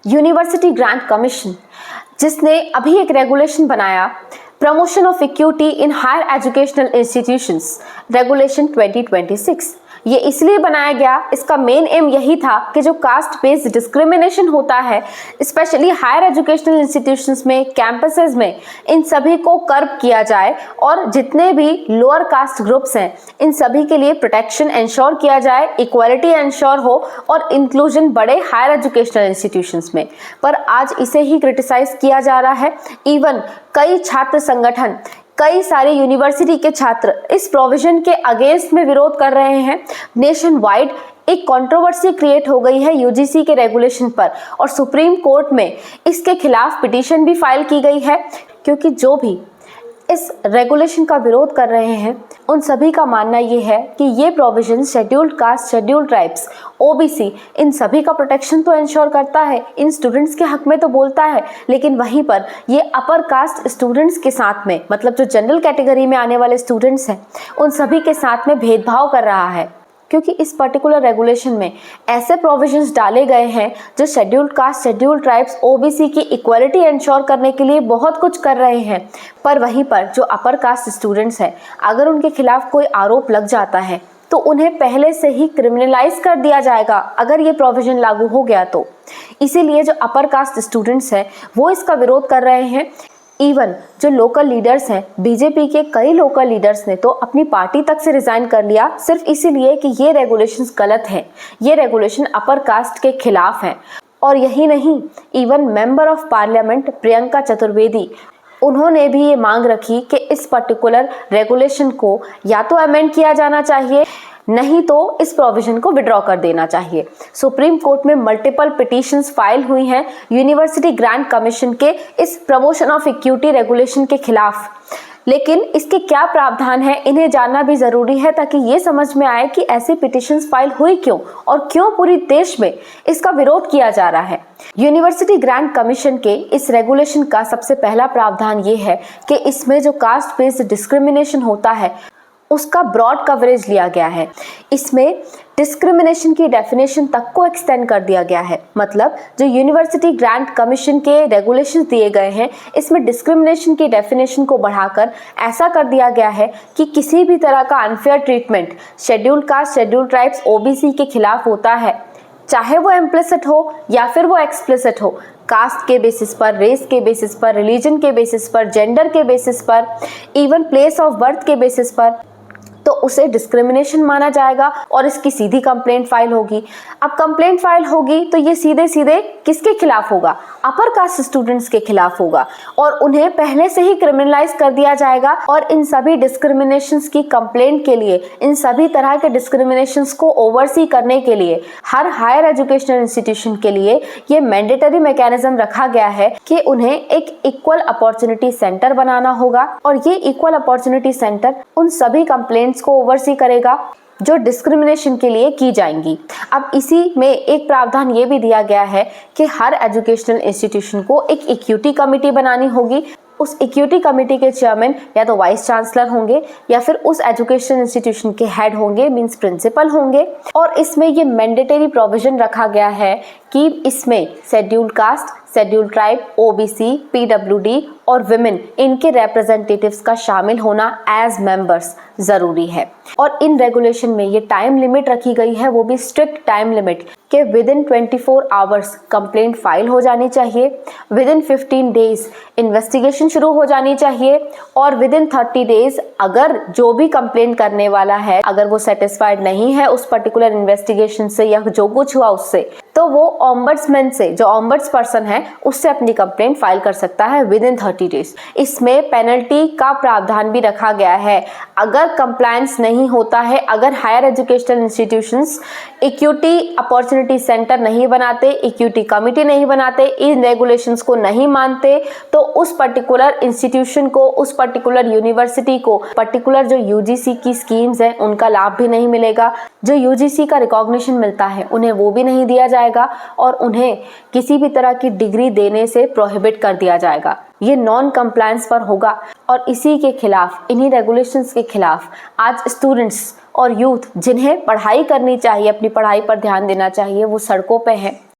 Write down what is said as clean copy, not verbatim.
University grant commission, जिसने अभी एक रेगुलेशन बनाया, promotion of equity in higher educational institutions regulation 2026। ये इसलिए बनाया गया, इसका मेन एम यही था कि जो कास्ट बेस्ड डिस्क्रिमिनेशन होता है स्पेशली हायर एजुकेशनल इंस्टीट्यूशंस में, कैंपसेस में, इन सभी को कर्ब किया जाए और जितने भी लोअर कास्ट ग्रुप्स हैं इन सभी के लिए प्रोटेक्शन इंश्योर किया जाए, इक्वालिटी इंश्योर हो और इंक्लूजन बढ़े हायर एजुकेशनल इंस्टीट्यूशंस में। पर आज इसे ही क्रिटिसाइज किया जा रहा है। इवन कई छात्र संगठन, कई सारे यूनिवर्सिटी के छात्र इस प्रोविजन के अगेंस्ट में विरोध कर रहे हैं। नेशन वाइड एक कंट्रोवर्सी क्रिएट हो गई है यूजीसी के रेगुलेशन पर और सुप्रीम कोर्ट में इसके खिलाफ पिटीशन भी फाइल की गई है, क्योंकि जो भी इस रेगुलेशन का विरोध कर रहे हैं उन सभी का मानना ये है कि ये provision scheduled caste, scheduled tribes, OBC इन सभी का प्रोटेक्शन तो इंश्योर करता है, इन स्टूडेंट्स के हक में तो बोलता है, लेकिन वहीं पर ये अपर कास्ट स्टूडेंट्स के साथ में, मतलब जो जनरल कैटेगरी में आने वाले स्टूडेंट्स हैं उन सभी के साथ में भेदभाव कर रहा है। क्योंकि इस पर्टिकुलर रेगुलेशन में ऐसे प्रोविजंस डाले गए हैं जो scheduled caste, scheduled tribes, OBC की इक्वालिटी इंश्योर करने के लिए बहुत कुछ कर रहे हैं। पर वहीं पर जो अपर कास्ट स्टूडेंट्स हैं, अगर उनके खिलाफ कोई आरोप लग जाता है तो उन्हें पहले से ही क्रिमिनलाइज कर दिया जाएगा अगर ये प्रोविजन लागू हो गया तो। इसीलिए जो अपर कास्ट स्टूडेंट्स हैं वो इसका विरोध कर रहे हैं। इवन जो लोकल लीडर्स हैं, बीजेपी के कई लोकल लीडर्स ने तो अपनी पार्टी तक से रिजाइन कर लिया सिर्फ इसीलिए कि ये रेगुलेशंस गलत हैं, ये रेगुलेशन अपर कास्ट के खिलाफ हैं। और यही नहीं, even member of parliament Priyanka Chaturvedi, उन्होंने भी ये मांग रखी कि इस पर्टिकुलर रेगुलेशन को या तो अमेंड किया जाना चाहिए, नहीं तो इस प्रोविजन को विड्रॉ कर देना चाहिए। सुप्रीम कोर्ट में मल्टीपल पिटीशंस फाइल हुई हैं यूनिवर्सिटी ग्रांट कमीशन के इस प्रमोशन ऑफ इक्विटी रेगुलेशन के खिलाफ। लेकिन इसके क्या प्रावधान है इन्हें जानना भी जरूरी है, ताकि ये समझ में आए कि ऐसी पिटीशंस फाइल हुई क्यों और क्यों पूरी देश में इसका विरोध किया जा रहा है। यूनिवर्सिटी ग्रांट कमीशन के इस रेगुलेशन का सबसे पहला प्रावधान ये है कि इसमें जो कास्ट बेस्ड डिस्क्रिमिनेशन होता है उसका ब्रॉड कवरेज लिया गया है। इसमें डिस्क्रिमिनेशन की डेफिनेशन तक को एक्सटेंड कर दिया गया है। मतलब जो यूनिवर्सिटी ग्रांट कमीशन के रेगुलेशंस दिए गए हैं इसमें डिस्क्रिमिनेशन की डेफिनेशन को बढ़ाकर ऐसा कर दिया गया है कि किसी भी तरह का unfair treatment scheduled caste, scheduled tribes, OBC के खिलाफ होता है, चाहे वो इम्प्लिसिट हो या फिर वो एक्सप्लिसिट हो, कास्ट के बेसिस पर, रेस के बेसिस पर, रिलीजन के बेसिस पर, जेंडर के बेसिस पर, इवन प्लेस ऑफ बर्थ के बेसिस पर, तो उसे डिस्क्रिमिनेशन माना जाएगा और इसकी सीधी कंप्लेंट फाइल होगी। अब कंप्लेंट फाइल होगी तो ये सीधे सीधे किसके खिलाफ होगा? अपर कास्ट स्टूडेंट्स के खिलाफ होगा और उन्हें पहले से ही क्रिमिनलाइज कर दिया जाएगा। और इन सभी डिस्क्रिमिनेशंस की कंप्लेंट के लिए, इन सभी तरह के डिस्क्रिमिनेशंस को ओवरसी करने के लिए हर हायर एजुकेशनल इंस्टीट्यूशन के लिए ये मैंडेटरी मैकेनिज्म रखा गया है कि उन्हें एक इक्वल अपॉर्चुनिटी सेंटर बनाना होगा और ये इक्वल अपॉर्चुनिटी सेंटर उन सभी कंप्लेंट्स को ओवरसी करेगा जो डिस्क्रिमिनेशन के लिए की जाएंगी। अब इसी में एक प्रावधान ये भी दिया गया है कि हर एजुकेशनल इंस्टीट्यूशन को एक इक्विटी कमेटी बनानी होगी। उस इक्विटी कमेटी के चेयरमैन या तो वाइस चांसलर होंगे या फिर उस एजुकेशन इंस्टीट्यूशन के हेड होंगे, मींस प्रिंसिपल होंगे। और इसमें ये मैंडेटरी प्रोविजन रखा गया है कि इसमें scheduled caste, scheduled tribe, OBC, PWD और विमेन, इनके रिप्रेजेंटेटिव्स का शामिल होना एज मेंबर्स जरूरी है। और इन रेगुलेशन में ये टाइम लिमिट रखी गई है, वो भी स्ट्रिक्ट टाइम लिमिट के with in 24 hours complaint file हो जानी चाहिए, विद इन 15 डेज इन्वेस्टिगेशन शुरू हो जानी चाहिए और विद इन 30 डेज अगर जो भी कंप्लेंट करने वाला है अगर वो सेटिस्फाइड नहीं है उस पर्टिकुलर इन्वेस्टिगेशन से या जो कुछ हुआ उससे, तो वो ऑम्बड्समैन से, जो ऑम्बड्स पर्सन है, उससे अपनी कंप्लेंट फाइल कर सकता है विद इन 30 डेज। इसमें पेनल्टी का प्रावधान भी रखा गया है। अगर कंप्लायंस नहीं होता है, अगर higher educational institutions equity opportunity centre नहीं बनाते, इक्विटी कमिटी नहीं बनाते, इन रेगुलेशंस को नहीं मानते, तो उस पर्टिकुलर इंस्टीट्यूशन को, उस पर्टिकुलर यूनिवर्सिटी को, पर्टिकुलर जो यूजीसी की स्कीम्स हैं उनका लाभ भी नहीं मिलेगा। जो यूजीसी का रिकॉग्निशन मिलता है उन्हें वो भी नहीं दिया जाएगा और उन्हें किसी भी तरह की डिग्री देने से प्रोहिबिट कर दिया जाएगा। ये नॉन कंप्लायंस पर होगा और इसी के खिलाफ, इन्हीं रेगुलेशंस के खिलाफ आज स्टूडेंट्स और यूथ जिन्हें पढ़ाई करनी चाहिए, अपनी पढ़ाई पर ध्यान देना चाहिए, वो सड़कों पे हैं।